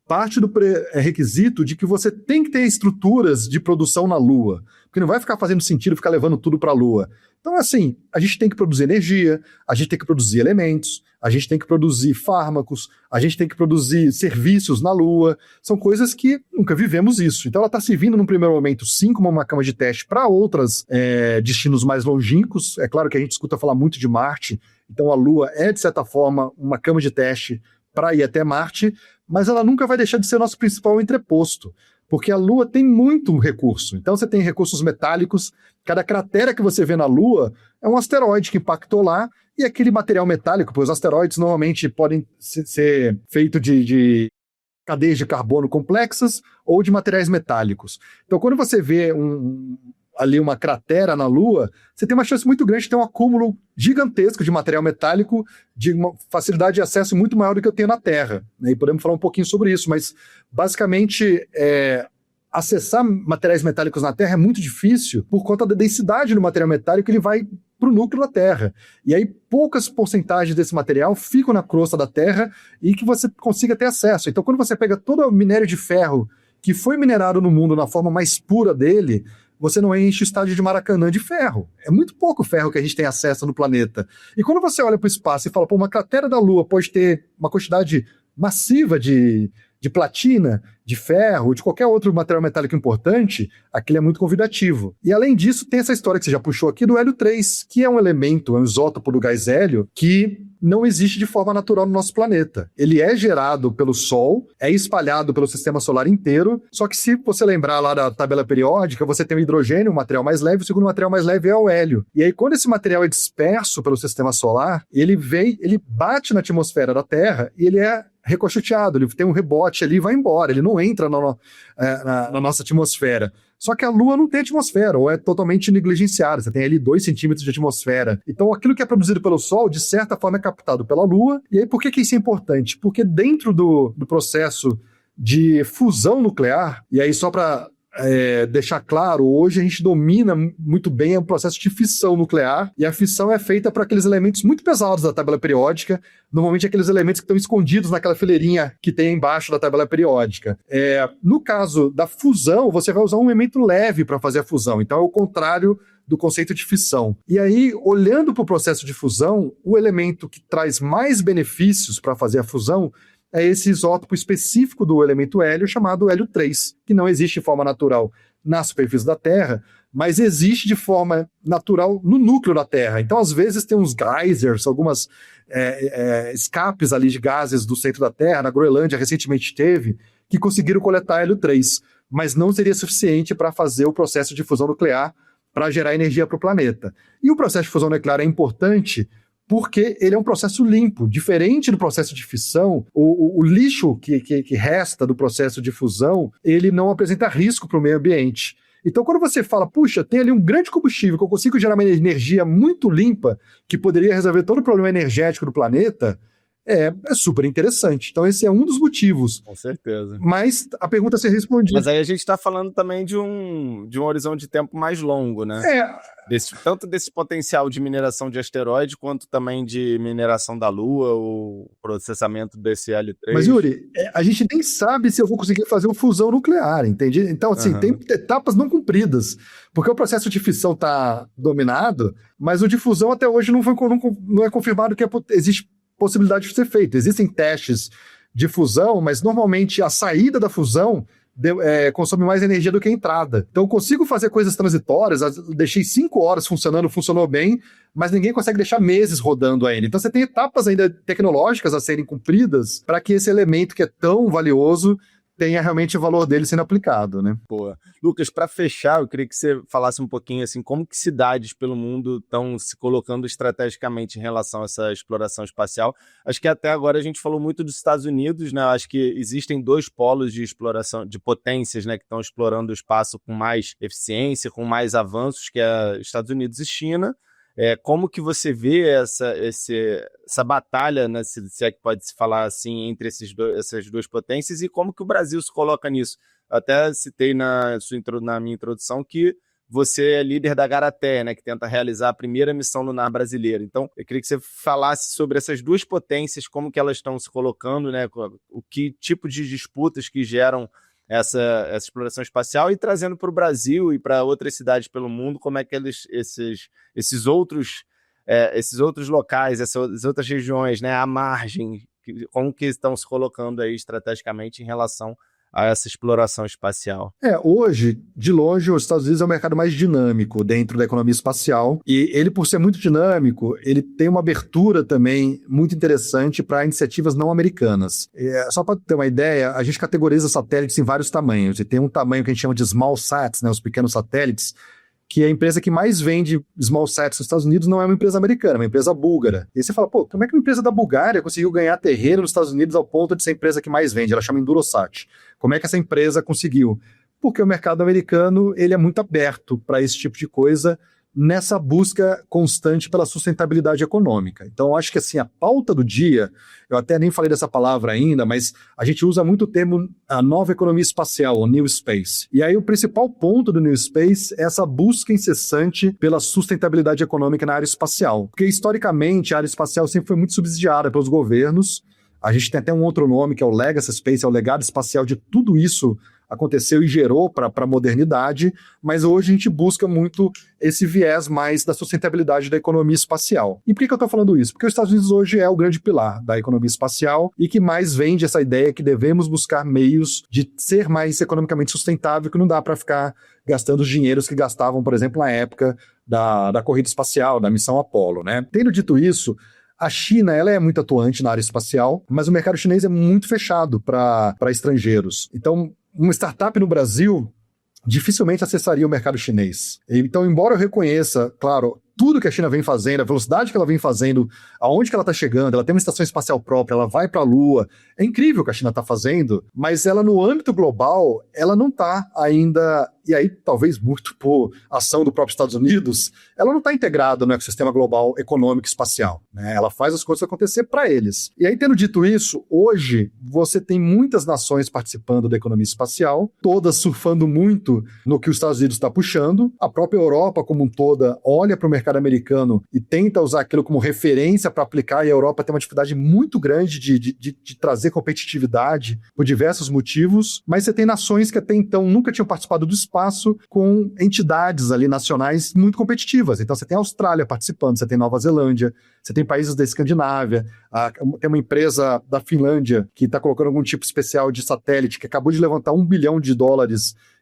parte do requisito de que você tem que ter estruturas de produção na Lua, porque não vai ficar fazendo sentido ficar levando tudo para a Lua. Então, assim, a gente tem que produzir energia, a gente tem que produzir elementos, a gente tem que produzir fármacos, a gente tem que produzir serviços na Lua, são coisas que nunca vivemos isso. Então ela está servindo num primeiro momento, sim, como uma cama de teste para outros destinos mais longínquos. É claro que a gente escuta falar muito de Marte, então a Lua é, de certa forma, uma cama de teste para ir até Marte, mas ela nunca vai deixar de ser nosso principal entreposto, porque a Lua tem muito recurso. Então você tem recursos metálicos, cada cratera que você vê na Lua é um asteroide que impactou lá, e aquele material metálico, pois os asteroides normalmente podem ser feitos de cadeias de carbono complexas ou de materiais metálicos. Então quando você vê ali uma cratera na Lua, você tem uma chance muito grande de ter um acúmulo gigantesco de material metálico de uma facilidade de acesso muito maior do que eu tenho na Terra. E podemos falar um pouquinho sobre isso, mas basicamente acessar materiais metálicos na Terra é muito difícil por conta da densidade do material metálico, ele vai para o núcleo da Terra. E aí poucas porcentagens desse material ficam na crosta da Terra e que você consiga ter acesso. Então quando você pega todo o minério de ferro que foi minerado no mundo na forma mais pura dele, você não enche o estádio de Maracanã de ferro. É muito pouco ferro que a gente tem acesso no planeta. E quando você olha para o espaço e fala, pô, uma cratera da Lua pode ter uma quantidade massiva de de platina, de ferro, de qualquer outro material metálico importante, aquele é muito convidativo. E além disso, tem essa história que você já puxou aqui do hélio 3, que é um elemento, um isótopo do gás hélio, que não existe de forma natural no nosso planeta. Ele é gerado pelo Sol, é espalhado pelo sistema solar inteiro, só que se você lembrar lá da tabela periódica, você tem o hidrogênio, o material mais leve, o segundo material mais leve é o hélio. E aí, quando esse material é disperso pelo sistema solar, ele bate na atmosfera da Terra e ele é ricocheteado, ele tem um rebote ali e vai embora, ele não entra na nossa atmosfera. Só que a Lua não tem atmosfera, ou é totalmente negligenciada, você tem ali 2 centímetros de atmosfera. Então aquilo que é produzido pelo Sol, de certa forma, é captado pela Lua. E aí por que isso é importante? Porque dentro do processo de fusão nuclear, e aí só para deixar claro, hoje a gente domina muito bem o processo de fissão nuclear, e a fissão é feita por aqueles elementos muito pesados da tabela periódica, normalmente aqueles elementos que estão escondidos naquela fileirinha que tem embaixo da tabela periódica. No caso da fusão, você vai usar um elemento leve para fazer a fusão, então é o contrário do conceito de fissão. E aí, olhando para o processo de fusão, o elemento que traz mais benefícios para fazer a fusão é esse isótopo específico do elemento hélio, chamado hélio 3, que não existe de forma natural na superfície da Terra, mas existe de forma natural no núcleo da Terra. Então, às vezes, tem uns geysers, algumas escapes ali de gases do centro da Terra, na Groenlândia recentemente teve, que conseguiram coletar hélio 3, mas não seria suficiente para fazer o processo de fusão nuclear para gerar energia para o planeta. E o processo de fusão nuclear é importante porque ele é um processo limpo. Diferente do processo de fissão, o lixo que resta do processo de fusão, ele não apresenta risco para o meio ambiente. Então, quando você fala, puxa, tem ali um grande combustível que eu consigo gerar uma energia muito limpa, que poderia resolver todo o problema energético do planeta, é super interessante. Então, esse é um dos motivos. Com certeza. Mas a pergunta a ser respondida. Mas aí a gente está falando também de um horizonte de tempo mais longo, né? Tanto desse potencial de mineração de asteroide, quanto também de mineração da Lua, o processamento desse hélio 3. Mas, Yuri, a gente nem sabe se eu vou conseguir fazer uma fusão nuclear, entende? Então, assim, tem etapas não cumpridas. Porque o processo de fissão está dominado, mas o de fusão até hoje não é confirmado que existe possibilidade de ser feito. Existem testes de fusão, mas normalmente a saída da fusão consome mais energia do que a entrada. Então eu consigo fazer coisas transitórias, deixei 5 horas funcionando, funcionou bem, mas ninguém consegue deixar meses rodando ainda. Então você tem etapas ainda tecnológicas a serem cumpridas para que esse elemento que é tão valioso tenha realmente o valor dele sendo aplicado, né? Boa. Lucas, para fechar, eu queria que você falasse um pouquinho assim, como que cidades pelo mundo estão se colocando estrategicamente em relação a essa exploração espacial. Acho que até agora a gente falou muito dos Estados Unidos, né? Acho que existem 2 polos de exploração, de potências, né, que estão explorando o espaço com mais eficiência, com mais avanços, que é Estados Unidos e China. Como que você vê essa batalha, né, se é que pode se falar assim, entre essas 2 potências, e como que o Brasil se coloca nisso? Até citei na minha introdução que você é líder da Garaté, né, que tenta realizar a primeira missão lunar brasileira. Então, eu queria que você falasse sobre essas 2 potências, como que elas estão se colocando, né, o que tipo de disputas que geram essa exploração espacial, e trazendo para o Brasil e para outras cidades pelo mundo, como é que esses outros locais, essas outras regiões, né, à margem, como que estão se colocando aí estrategicamente em relação a essa exploração espacial? Hoje, de longe, os Estados Unidos é o mercado mais dinâmico dentro da economia espacial, e ele, por ser muito dinâmico, ele tem uma abertura também muito interessante para iniciativas não americanas. Só para ter uma ideia, a gente categoriza satélites em vários tamanhos, e tem um tamanho que a gente chama de small sats, né, os pequenos satélites, que a empresa que mais vende small sats nos Estados Unidos não é uma empresa americana, é uma empresa búlgara. E aí você fala, como é que uma empresa da Bulgária conseguiu ganhar terreno nos Estados Unidos ao ponto de ser a empresa que mais vende? Ela chama Endurosat. Como é que essa empresa conseguiu? Porque o mercado americano ele é muito aberto para esse tipo de coisa, nessa busca constante pela sustentabilidade econômica. Então, eu acho que assim, a pauta do dia, eu até nem falei dessa palavra ainda, mas a gente usa muito o termo a nova economia espacial, o New Space. E aí o principal ponto do New Space é essa busca incessante pela sustentabilidade econômica na área espacial. Porque, historicamente, a área espacial sempre foi muito subsidiada pelos governos. A gente tem até um outro nome, que é o Legacy Space, é o legado espacial de tudo isso aconteceu e gerou para a modernidade, mas hoje a gente busca muito esse viés mais da sustentabilidade da economia espacial. E por que eu estou falando isso? Porque os Estados Unidos hoje é o grande pilar da economia espacial e que mais vende essa ideia que devemos buscar meios de ser mais economicamente sustentável, que não dá para ficar gastando os dinheiros que gastavam, por exemplo, na época da corrida espacial, da missão Apollo, né? Tendo dito isso, a China, ela é muito atuante na área espacial, mas o mercado chinês é muito fechado para estrangeiros. Então, uma startup no Brasil dificilmente acessaria o mercado chinês. Então, embora eu reconheça, claro, tudo que a China vem fazendo, a velocidade que ela vem fazendo, aonde que ela está chegando, ela tem uma estação espacial própria, ela vai para a Lua, é incrível o que a China está fazendo, mas ela no âmbito global, ela não está ainda, e aí talvez muito por ação do próprio Estados Unidos, ela não está integrada no ecossistema global econômico e espacial, né? Ela faz as coisas acontecer para eles. E aí, tendo dito isso, hoje você tem muitas nações participando da economia espacial, todas surfando muito no que os Estados Unidos está puxando, a própria Europa como um toda olha para o mercado americano e tenta usar aquilo como referência para aplicar, e a Europa tem uma dificuldade muito grande de trazer competitividade por diversos motivos, mas você tem nações que até então nunca tinham participado do espaço com entidades ali nacionais muito competitivas. Então você tem a Austrália participando, você tem Nova Zelândia, você tem países da Escandinávia, tem uma empresa da Finlândia que está colocando algum tipo especial de satélite, que acabou de levantar $1 bilhão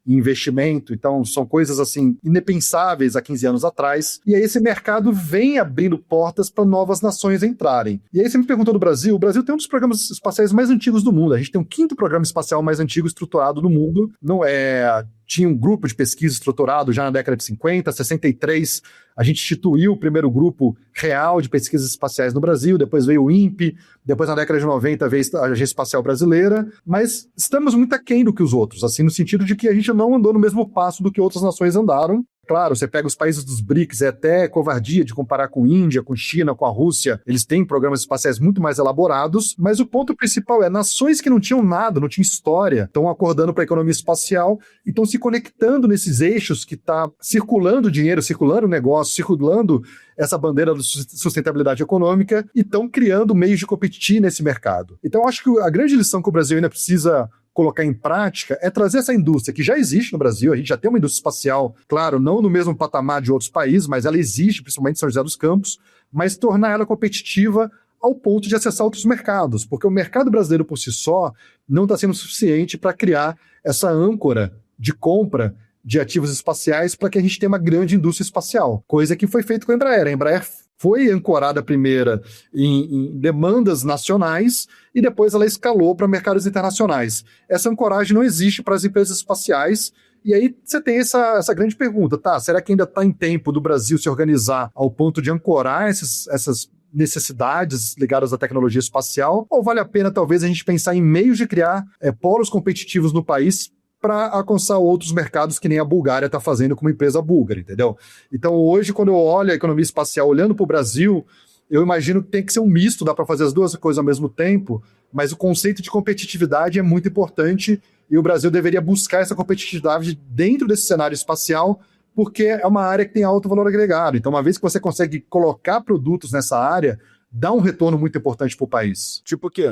em investimento. Então são coisas assim impensáveis há 15 anos atrás, e aí esse mercado vem abrindo portas para novas nações entrarem. E aí você me perguntou do Brasil. O Brasil tem um dos programas espaciais mais antigos do mundo. A gente tem o 5º programa espacial mais antigo estruturado do mundo. Não é... Tinha um grupo de pesquisa estruturado já na década de 50, 63, a gente instituiu o primeiro grupo real de pesquisas espaciais no Brasil, depois veio o INPE, depois na década de 90 veio a Agência Espacial Brasileira, mas estamos muito aquém do que os outros, assim, no sentido de que a gente não andou no mesmo passo do que outras nações andaram. Claro, você pega os países dos BRICS, é até covardia de comparar com Índia, com China, com a Rússia. Eles têm programas espaciais muito mais elaborados, mas o ponto principal é nações que não tinham nada, não tinham história, estão acordando para a economia espacial e estão se conectando nesses eixos que está circulando dinheiro, circulando negócio, circulando essa bandeira de sustentabilidade econômica e estão criando meios de competir nesse mercado. Então, eu acho que a grande lição que o Brasil ainda precisa colocar em prática é trazer essa indústria que já existe no Brasil. A gente já tem uma indústria espacial, claro, não no mesmo patamar de outros países, mas ela existe, principalmente em São José dos Campos, mas tornar ela competitiva ao ponto de acessar outros mercados, porque o mercado brasileiro por si só não está sendo suficiente para criar essa âncora de compra de ativos espaciais para que a gente tenha uma grande indústria espacial, coisa que foi feita com a Embraer. A Embraer foi ancorada primeiro em demandas nacionais e depois ela escalou para mercados internacionais. Essa ancoragem não existe para as empresas espaciais. E aí você tem essa grande pergunta, tá? Será que ainda está em tempo do Brasil se organizar ao ponto de ancorar essas necessidades ligadas à tecnologia espacial? Ou vale a pena talvez a gente pensar em meios de criar polos competitivos no país para alcançar outros mercados que nem a Bulgária está fazendo como empresa búlgara, entendeu? Então hoje, quando eu olho a economia espacial olhando para o Brasil, eu imagino que tem que ser um misto, dá para fazer as duas coisas ao mesmo tempo, mas o conceito de competitividade é muito importante e o Brasil deveria buscar essa competitividade dentro desse cenário espacial, porque é uma área que tem alto valor agregado. Então, uma vez que você consegue colocar produtos nessa área, dá um retorno muito importante para o país. Tipo o quê?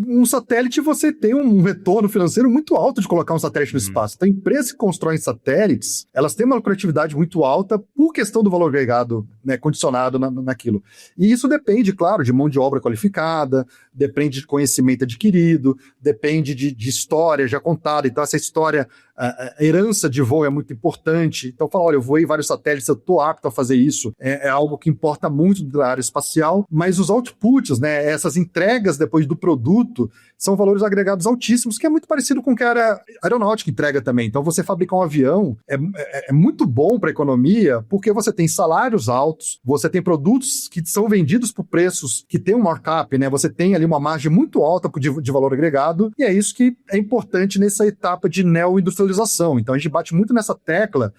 Um satélite, você tem um retorno financeiro muito alto de colocar um satélite no espaço. Então, empresas que constroem satélites, elas têm uma lucratividade muito alta por questão do valor agregado, né, condicionado naquilo. E isso depende, claro, de mão de obra qualificada, depende de conhecimento adquirido, depende de história já contada. Então, essa história, a herança de voo é muito importante. Então, fala, olha, eu voei vários satélites, eu estou apto a fazer isso. É algo que importa muito da área espacial, mas os outputs, né, essas entregas depois do produto, são valores agregados altíssimos, que é muito parecido com o que a aeronáutica entrega também. Então, você fabricar um avião é muito bom para a economia, porque você tem salários altos, você tem produtos que são vendidos por preços que tem um markup, né? Você tem ali uma margem muito alta de valor agregado, e é isso que é importante nessa etapa de neoindustrialização. Então, a gente bate muito nessa tecla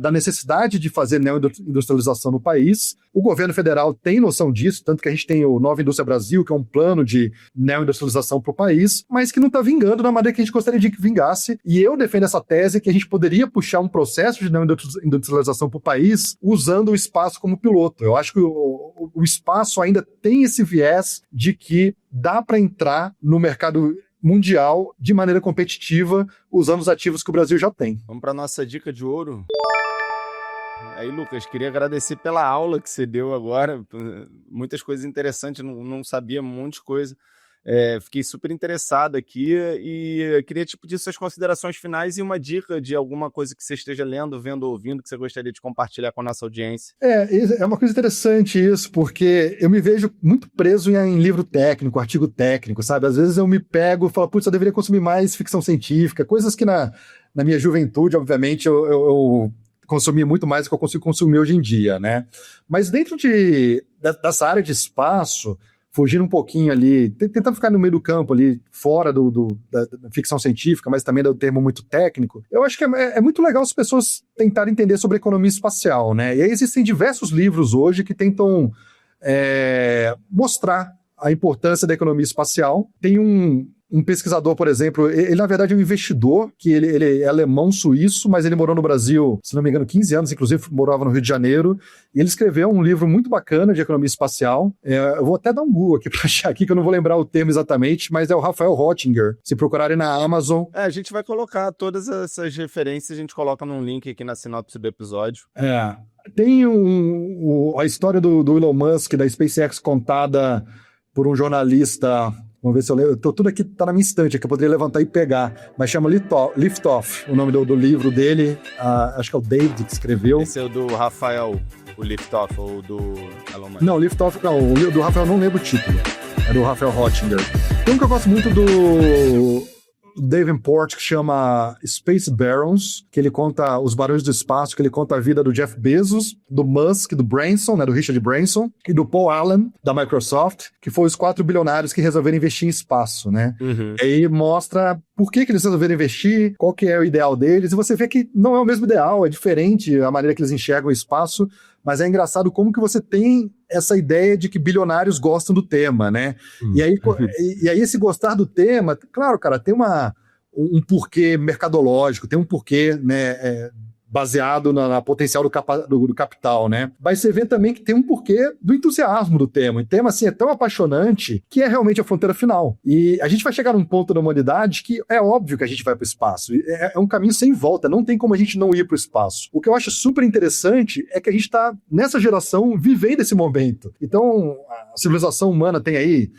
da necessidade de fazer neoindustrialização no país. O governo federal tem noção disso, tanto que a gente tem o Nova Indústria Brasil, que é um plano de neoindustrialização para o país, mas que não está vingando da maneira que a gente gostaria de que vingasse. E eu defendo essa tese que a gente poderia puxar um processo de neoindustrialização para o país usando o espaço como piloto. Eu acho que o espaço ainda tem esse viés de que dá para entrar no mercado mundial de maneira competitiva, usando os ativos que o Brasil já tem. Vamos para nossa dica de ouro. Aí, Lucas, queria agradecer pela aula que você deu agora. Muitas coisas interessantes, não sabia um monte de coisa. Fiquei super interessado aqui e queria te pedir suas considerações finais e uma dica de alguma coisa que você esteja lendo, vendo ou ouvindo que você gostaria de compartilhar com a nossa audiência. É uma coisa interessante isso, porque eu me vejo muito preso em livro técnico, artigo técnico, sabe? Às vezes eu me pego e falo, putz, eu deveria consumir mais ficção científica, coisas que na minha juventude, obviamente, eu consumi muito mais do que eu consigo consumir hoje em dia, né? Mas dentro dessa área de espaço, fugindo um pouquinho ali, tentando ficar no meio do campo ali, fora da ficção científica, mas também do termo muito técnico, eu acho que é muito legal as pessoas tentarem entender sobre economia espacial, né? E aí existem diversos livros hoje que tentam mostrar a importância da economia espacial. Tem um pesquisador, por exemplo, ele na verdade é um investidor, que ele é alemão-suíço, mas ele morou no Brasil, se não me engano, 15 anos, inclusive morava no Rio de Janeiro, e ele escreveu um livro muito bacana de economia espacial. Eu vou até dar um Google aqui para achar aqui, que eu não vou lembrar o termo exatamente, mas é o Rafael Rottinger. Se procurarem na Amazon... A gente vai colocar todas essas referências, a gente coloca num link aqui na sinopse do episódio. Tem a história do Elon Musk, da SpaceX, contada por um jornalista... Vamos ver se eu lembro. Tudo aqui tá na minha estante, que eu poderia levantar e pegar. Mas chama Lift Off, o nome do livro dele. Acho que é o David que escreveu. Esse é o do Rafael, o Lift Off, ou do Elon Musk? Não, Lift Off, não. O do Rafael não lembro o título. É do Rafael Rottinger. Tem um que eu gosto muito do Davenport, que chama Space Barons, que ele conta os barões do espaço, que ele conta a vida do Jeff Bezos, do Musk, do Branson, né, do Richard Branson, e do Paul Allen, da Microsoft, que foram os 4 bilionários que resolveram investir em espaço, né? Uhum. E aí mostra por que eles resolveram investir, qual que é o ideal deles, e você vê que não é o mesmo ideal, é diferente a maneira que eles enxergam o espaço, mas é engraçado como que você tem essa ideia de que bilionários gostam do tema, né? E aí esse gostar do tema, claro, cara, tem um porquê mercadológico, tem um porquê, né, baseado na potencial do capital, né? Mas você vê também que tem um porquê do entusiasmo do tema. O tema, assim, é tão apaixonante que é realmente a fronteira final. E a gente vai chegar num ponto da humanidade que é óbvio que a gente vai para o espaço. É um caminho sem volta, não tem como a gente não ir para o espaço. O que eu acho super interessante é que a gente está, nessa geração, vivendo esse momento. Então, a civilização humana tem aí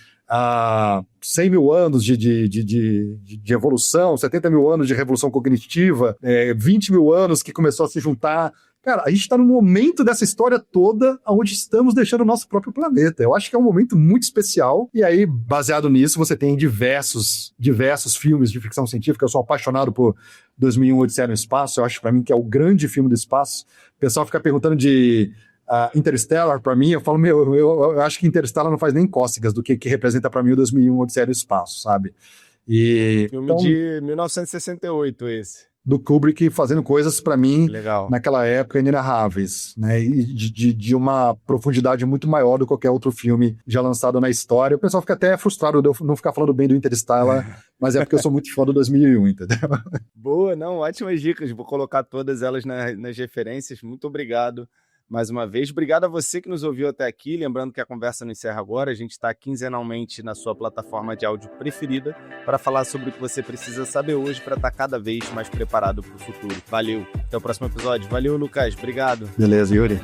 100 mil anos de evolução, 70 mil anos de revolução cognitiva, 20 mil anos que começou a se juntar. Cara, a gente está no momento dessa história toda onde estamos deixando o nosso próprio planeta. Eu acho que é um momento muito especial. E aí, baseado nisso, você tem diversos filmes de ficção científica. Eu sou apaixonado por 2001, Odisseia no Espaço. Eu acho, para mim, que é o grande filme do espaço. O pessoal fica perguntando de Interstellar, pra mim, eu falo, eu acho que Interstellar não faz nem cócegas do que representa pra mim o 2001, Odisseia no Espaço, sabe? Filme de 1968 esse. Do Kubrick fazendo coisas pra mim, legal, naquela época, inenarráveis, né? E de uma profundidade muito maior do que qualquer outro filme já lançado na história. O pessoal fica até frustrado de eu não ficar falando bem do Interstellar, mas é porque eu sou muito fã do 2001, entendeu? Boa, não, ótimas dicas. Vou colocar todas elas nas referências. Muito obrigado mais uma vez. Obrigado a você que nos ouviu até aqui. Lembrando que a conversa não encerra agora. A gente está quinzenalmente na sua plataforma de áudio preferida para falar sobre o que você precisa saber hoje para estar cada vez mais preparado para o futuro. Valeu. Até o próximo episódio. Valeu, Lucas. Obrigado. Beleza, Yuri.